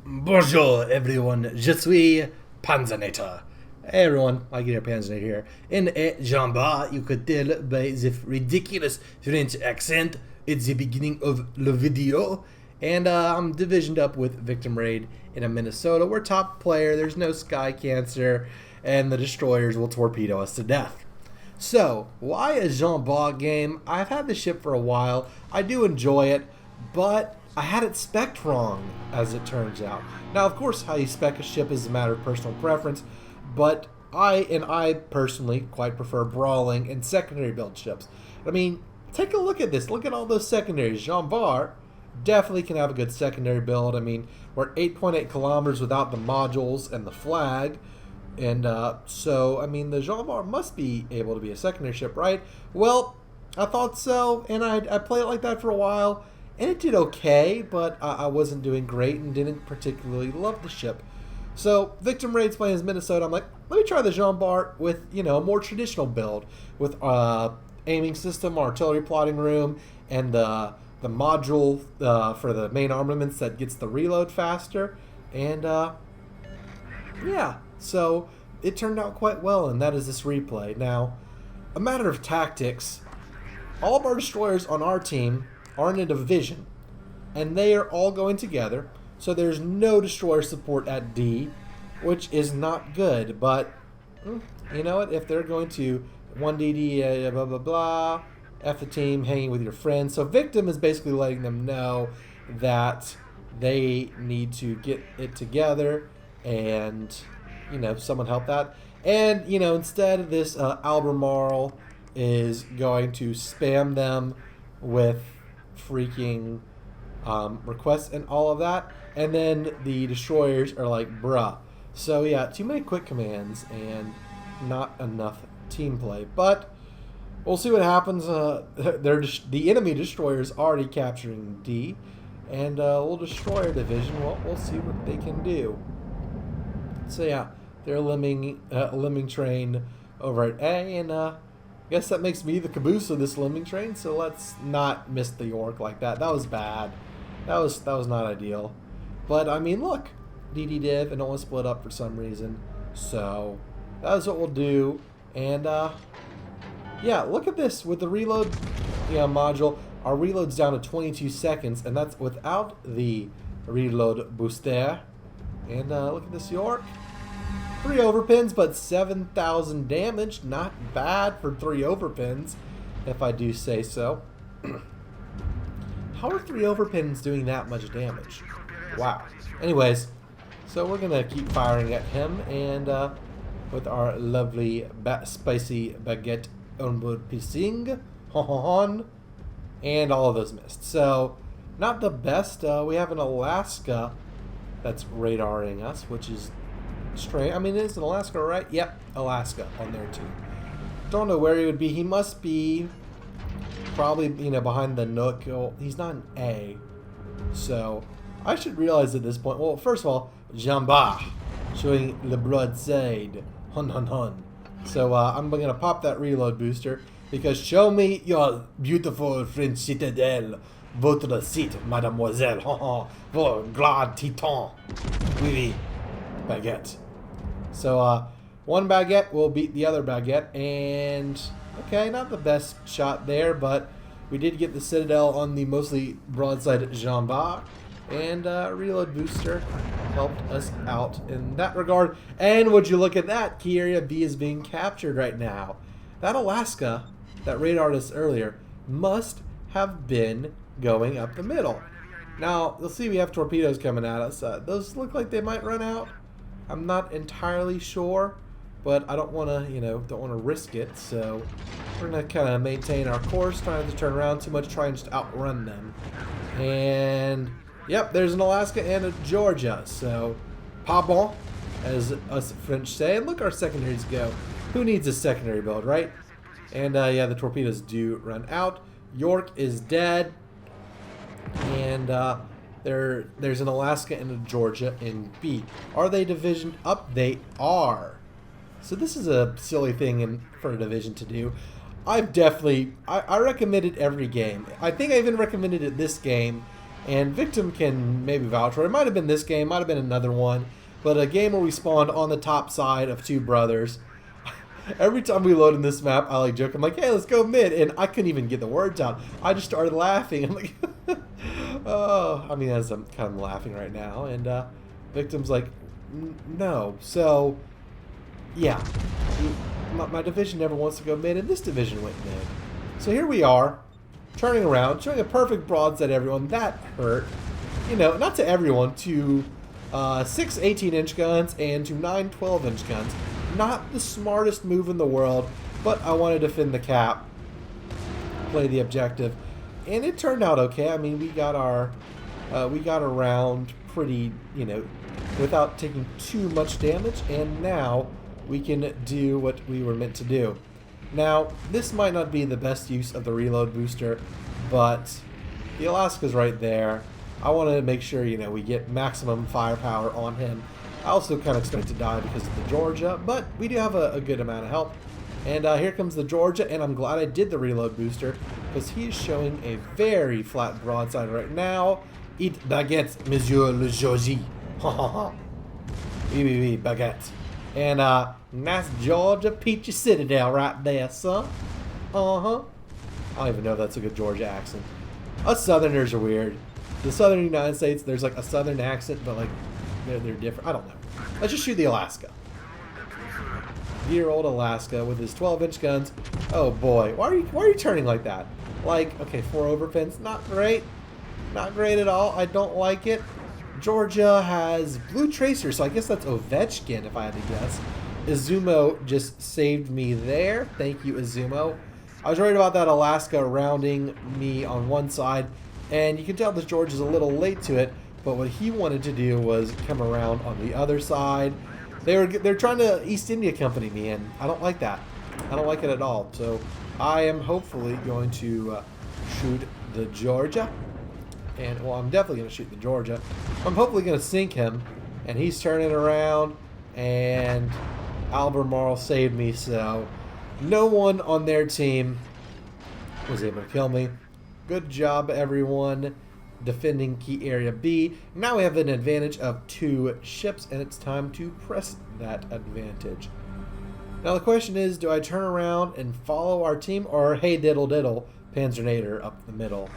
Bonjour everyone, je suis Panzernator. Hey everyone, I get your Panzernator here. In Jean-Bart, you could tell by the ridiculous French accent at the beginning of the video. And I'm divisioned up with Victim Raid in Minnesota. We're top player, there's no sky cancer, and the destroyers will torpedo us to death. So, why a Jean-Bart game? I've had the ship for a while. I do enjoy it, but I had it spec'd wrong, as it turns out. Now, of course, how you spec a ship is a matter of personal preference, but I personally quite prefer brawling and secondary build ships. I mean, take a look at this. Look at all those secondaries. Jean-Bart definitely can have a good secondary build. I mean, we're 8.8 kilometers without the modules and the flag. And so, I mean, the Jean-Bart must be able to be a secondary ship, right? Well, I thought so, and I played it like that for a while. And it did okay, but I wasn't doing great and didn't particularly love the ship. So, Victim Raid's playing as Minnesota. I'm like, let me try the Jean-Bart with, a more traditional build. With aiming system, artillery plotting room, and the module for the main armaments that gets the reload faster. And, yeah. So, it turned out quite well, and that is this replay. Now, a matter of tactics, all of our destroyers on our team are in a division, and they are all going together, so there's no destroyer support at D, which is not good. But you know what, if they're going to 1DD blah blah blah, F the team, hanging with your friends. So Victim is basically letting them know that they need to get it together, and someone help that. And instead, this Albemarle is going to spam them with freaking requests and all of that, and then the destroyers are like, bruh. So yeah, too many quick commands and not enough team play, but we'll see what happens. The enemy destroyers already capturing D, and we'll destroy our division. We'll see what they can do. So yeah, they're lemming train over at A, and I guess that makes me the caboose of this lemming train, so let's not miss the York like that. That was bad. That was not ideal. But, I mean, look. DD div and only split up for some reason. So, that is what we'll do. And, yeah, look at this. With the reload module, our reload's down to 22 seconds, and that's without the reload booster. And, look at this York. 3 overpins, but 7,000 damage. Not bad for 3 overpins, if I do say so. How are 3 overpins doing that much damage? Wow. Anyways, so we're going to keep firing at him, and with our lovely spicy baguette onboard pising, and all of those missed. So, not the best. We have an Alaska that's radaring us, which is strange. I mean, it's in Alaska, right? Yep, Alaska on there too. Don't know where he would be. He must be probably, behind the Nook. Oh, he's not an A. So, I should realize at this point. Well, first of all, Jean-Bart showing le broadside. Hun hun hun. So, I'm going to pop that reload booster because show me your beautiful French citadel. Votre site, mademoiselle. Vos glad titan. Oui, oui. Baguette. So, one baguette will beat the other baguette, and okay, not the best shot there, but we did get the Citadel on the mostly broadside Jean-Bart, and reload booster helped us out in that regard. And would you look at that, key area B is being captured right now. That Alaska, that radared us earlier, must have been going up the middle. Now, you'll see we have torpedoes coming at us. Those look like they might run out. I'm not entirely sure, but I don't want to, risk it. So we're gonna kind of maintain our course, trying to turn around too much, try and just outrun them. And yep, there's an Alaska and a Georgia. So pas as us French say. And look, our secondaries go. Who needs a secondary build, right? And yeah, the torpedoes do run out. York is dead, and there's an Alaska and a Georgia in B. Are they divisioned up? They are. So this is a silly thing for a division to do. I recommend it every game. I think I even recommended it this game, And Victim can maybe vouch for it. It might have been this game, might have been another one, but a game where we spawned on the top side of two brothers. Every time we load in this map, I like joke. I'm like, hey, let's go mid. And I couldn't even get the words out. I just started laughing. I'm like, oh, I mean, as I'm kind of laughing right now. And Victim's like, no. So, yeah. My division never wants to go mid, and this division went mid. So here we are, turning around, showing a perfect broadside at everyone. That hurt. You know, not to everyone, to 6 18-inch guns and to 9 12-inch guns. Not the smartest move in the world, but I wanted to defend the cap, play the objective, and it turned out okay. I mean, we got around pretty, you know, without taking too much damage, and now we can do what we were meant to do. Now, this might not be the best use of the reload booster, but the Alaska's right there. I want to make sure, you know, we get maximum firepower on him. I also kind of expect to die because of the Georgia, but we do have a good amount of help. And here comes the Georgia, and I'm glad I did the reload booster because he's showing a very flat broadside right now. Eat baguette, Monsieur le Georgie. Ha ha ha. Oui, baguette. And nice Georgia Peachy Citadel right there, son. Uh-huh. I don't even know if that's a good Georgia accent. Us Southerners are weird. The Southern United States, there's like a Southern accent, but like they're different. I don't know. Let's just shoot the Alaska. Dear old Alaska with his 12-inch guns. Oh boy, why are you turning like that? Like, okay, 4 overpins, not great. Not great at all. I don't like it. Georgia has blue tracer, so I guess that's Ovechkin if I had to guess. Izumo just saved me there. Thank you, Izumo. I was worried about that Alaska rounding me on one side, and you can tell this Georgia's a little late to it, but what he wanted to do was come around on the other side. They're trying to East India Company me, and I don't like that. I don't like it at all. So I am hopefully going to shoot the Georgia. And, well, I'm definitely going to shoot the Georgia. I'm hopefully going to sink him. And he's turning around. And Albemarle saved me. So no one on their team was able to kill me. Good job, everyone, defending key area B. Now we have an advantage of 2 ships. And it's time to press that advantage. Now the question is, do I turn around and follow our team? Or, hey, diddle diddle, Panzernator up the middle?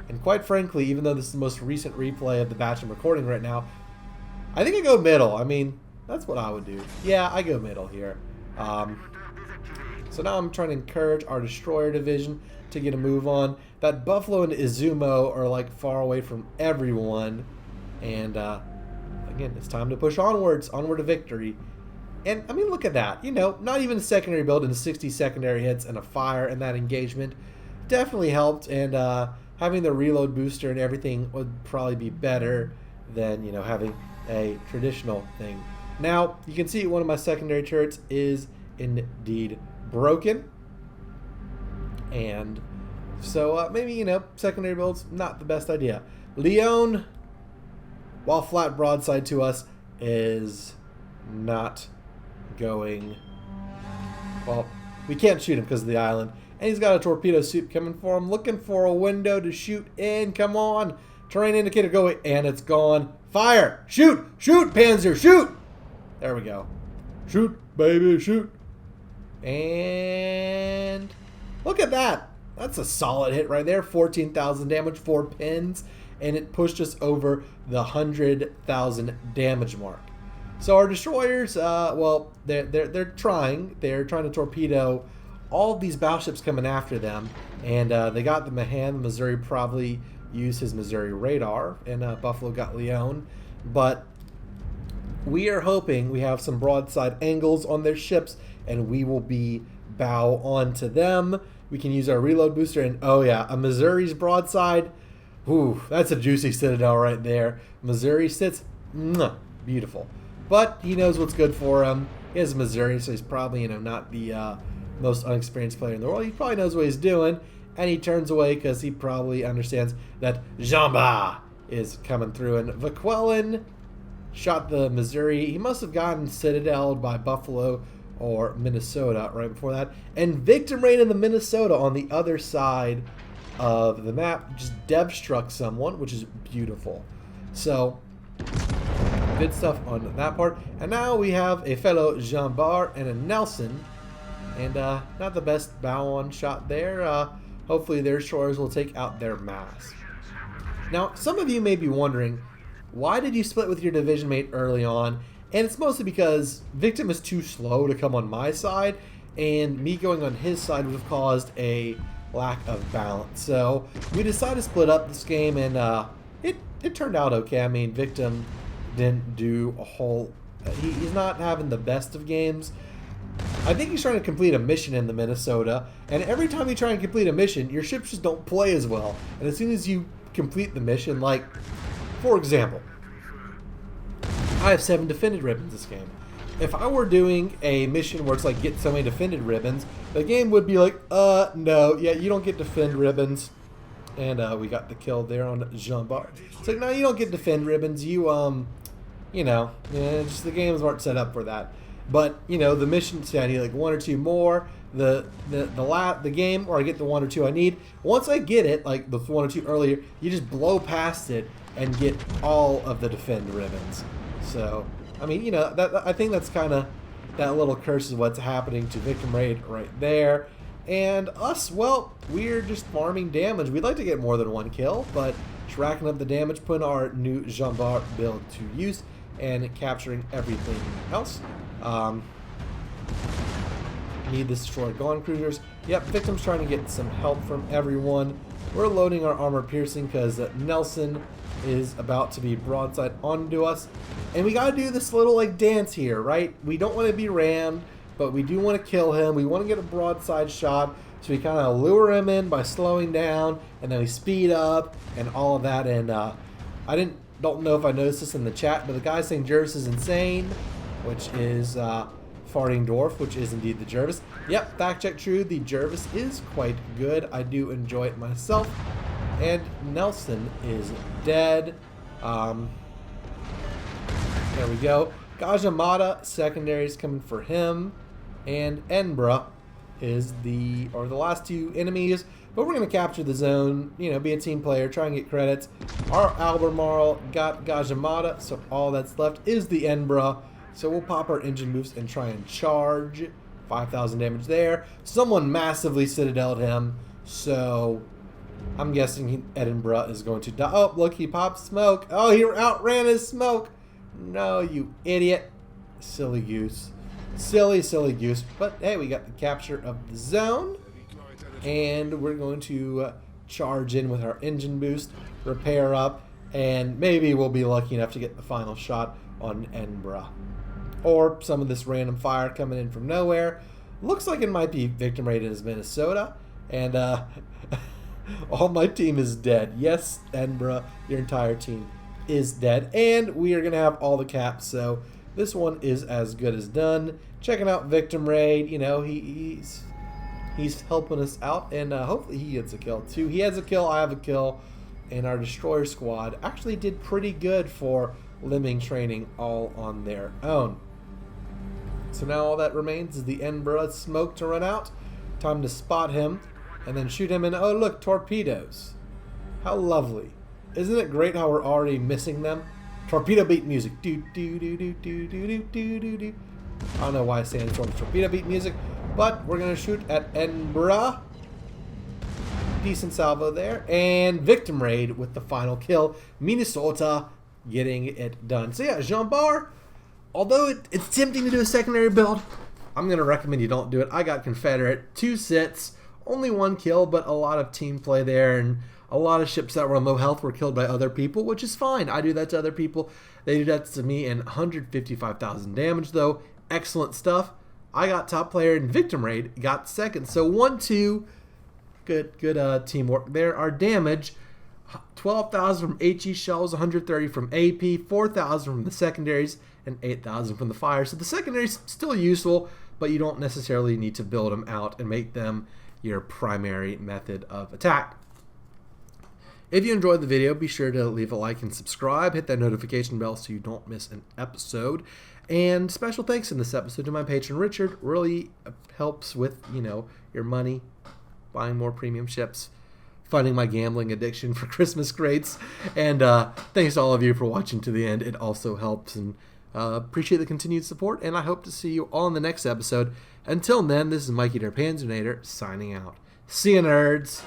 And quite frankly, even though this is the most recent replay of the batch I'm recording right now, I think I go middle. I mean, that's what I would do. Yeah, I go middle here. So now I'm trying to encourage our destroyer division to get a move on. That Buffalo and Izumo are like far away from everyone. And again, it's time to push onwards, onward to victory. And I mean, look at that. You know, not even a secondary build and 60 secondary hits and a fire in that engagement definitely helped. And having the reload booster and everything would probably be better than, you know, having a traditional thing. Now, you can see one of my secondary turrets is indeed broken. And so maybe, you know, secondary build's not the best idea. Leon, while flat broadside to us, is not going... Well, we can't shoot him because of the island. And he's got a torpedo soup coming for him, looking for a window to shoot in. Come on. Terrain indicator, go away. And it's gone. Fire. Shoot. Shoot, Panzer. Shoot. There we go. Shoot, baby. Shoot. And look at that. That's a solid hit right there. 14,000 damage, 4 pins. And it pushed us over the 100,000 damage mark. So our destroyers, well, they're trying. They're trying to torpedo all of these battleships coming after them, and they got the Mahan. Missouri probably used his Missouri radar, and Buffalo got Leon. But we are hoping we have some broadside angles on their ships, and we will be bow onto them. We can use our reload booster, and oh yeah, a Missouri's broadside. Ooh, that's a juicy citadel right there. Missouri sits, beautiful. But he knows what's good for him. He has Missouri, so he's probably, you know, not the most unexperienced player in the world. He probably knows what he's doing, and he turns away because he probably understands that Jamba is coming through. And VcClellan shot the Missouri. He must have gotten citadeled by Buffalo or Minnesota right before that. And Victim Rain in the Minnesota on the other side of the map, just dev struck someone, which is beautiful. So, good stuff on that part. And now we have a fellow Jean Bart and a Nelson. And not the best bow on shot there. Hopefully their destroyers will take out their mass. Now, some of you may be wondering, why did you split with your division mate early on? And it's mostly because Victim is too slow to come on my side, and me going on his side would have caused a lack of balance. So we decided to split up this game, and it turned out okay. I mean, Victim didn't do a whole... he's not having the best of games. I think he's trying to complete a mission in the Minnesota, and every time you try and complete a mission, your ships just don't play as well. And as soon as you complete the mission, like, for example, I have 7 defended ribbons this game. If I were doing a mission where it's like, get so many defended ribbons, the game would be like, no, yeah, you don't get defend ribbons. And we got the kill there on Jean Bart. It's like, no, you don't get defend ribbons. You, you know, just the games aren't set up for that. But, you know, the mission said I need like 1 or 2 more. The game where I get the 1 or 2 I need. Once I get it, like the 1 or 2 earlier, you just blow past it and get all of the defend ribbons. So, I mean, you know, I think that's kind of, that little curse is what's happening to Victim Raid right there. And us, well, we're just farming damage. We'd like to get more than 1 kill, but just racking up the damage, putting our new Jean Bart build to use, and capturing everything else. Need this destroyer gone cruisers. Yep, Victim's trying to get some help from everyone. We're loading our armor piercing because Nelson is about to be broadside onto us. And we gotta do this little like dance here, right? We don't want to be rammed, but we do want to kill him. We want to get a broadside shot, so we kind of lure him in by slowing down, and then we speed up and all of that. And I don't know if I noticed this in the chat, but the guy saying Jervis is insane, which is Farting Dwarf, which is indeed the Jervis. Yep, fact check true, the Jervis is quite good. I do enjoy it myself. And Nelson is dead. There we go. Gajamada, secondaries coming for him. And Enbra is the last 2 enemies. But we're going to capture the zone, you know, be a team player, try and get credits. Our Albemarle got Gajamada, so all that's left is the Enbra. So we'll pop our engine boost and try and charge. 5,000 damage there. Someone massively citadeled him, so I'm guessing Edinburgh is going to die. Oh, look, he popped smoke. Oh, he outran his smoke. No, you idiot. Silly goose. Silly, silly goose. But hey, we got the capture of the zone. And we're going to charge in with our engine boost, repair up, and maybe we'll be lucky enough to get the final shot on Edinburgh. Or some of this random fire coming in from nowhere. Looks like it might be Victim Raid in Minnesota. And all my team is dead. Yes, Edinburgh, your entire team is dead. And we are going to have all the caps. So this one is as good as done. Checking out Victim Raid. You know, he's helping us out. And hopefully he gets a kill too. He has a kill, I have a kill. And our destroyer squad actually did pretty good for lemming training all on their own. So now all that remains is the Edinburgh smoke to run out. Time to spot him and then shoot him in. Oh, look, torpedoes. How lovely. Isn't it great how we're already missing them? Torpedo beat music. Do, do, do, do, do, do, do, do, do, do. I don't know why I say it's torpedo beat music, but we're going to shoot at Edinburgh. Decent salvo there. And Victim Raid with the final kill. Minnesota getting it done. So yeah, Jean Bart, although it's tempting to do a secondary build, I'm going to recommend you don't do it. I got Confederate, 2 sits, only 1 kill, but a lot of team play there, and a lot of ships that were on low health were killed by other people, which is fine. I do that to other people. They do that to me, and 155,000 damage, though. Excellent stuff. I got top player, and Victim Raid got second. So 1-2, good teamwork there. Our damage, 12,000 from HE shells, 130 from AP, 4,000 from the secondaries, and 8,000 from the fire. So the secondaries still useful, but you don't necessarily need to build them out and make them your primary method of attack. If you enjoyed the video, be sure to leave a like and subscribe. Hit that notification bell so you don't miss an episode. And special thanks in this episode to my patron Richard. Really helps with, you know, your money, buying more premium ships, fighting my gambling addiction for Christmas crates. And thanks to all of you for watching to the end. It also helps, and appreciate the continued support, and I hope to see you all in the next episode. Until then, this is Mikey der Panzernator signing out. See you, nerds!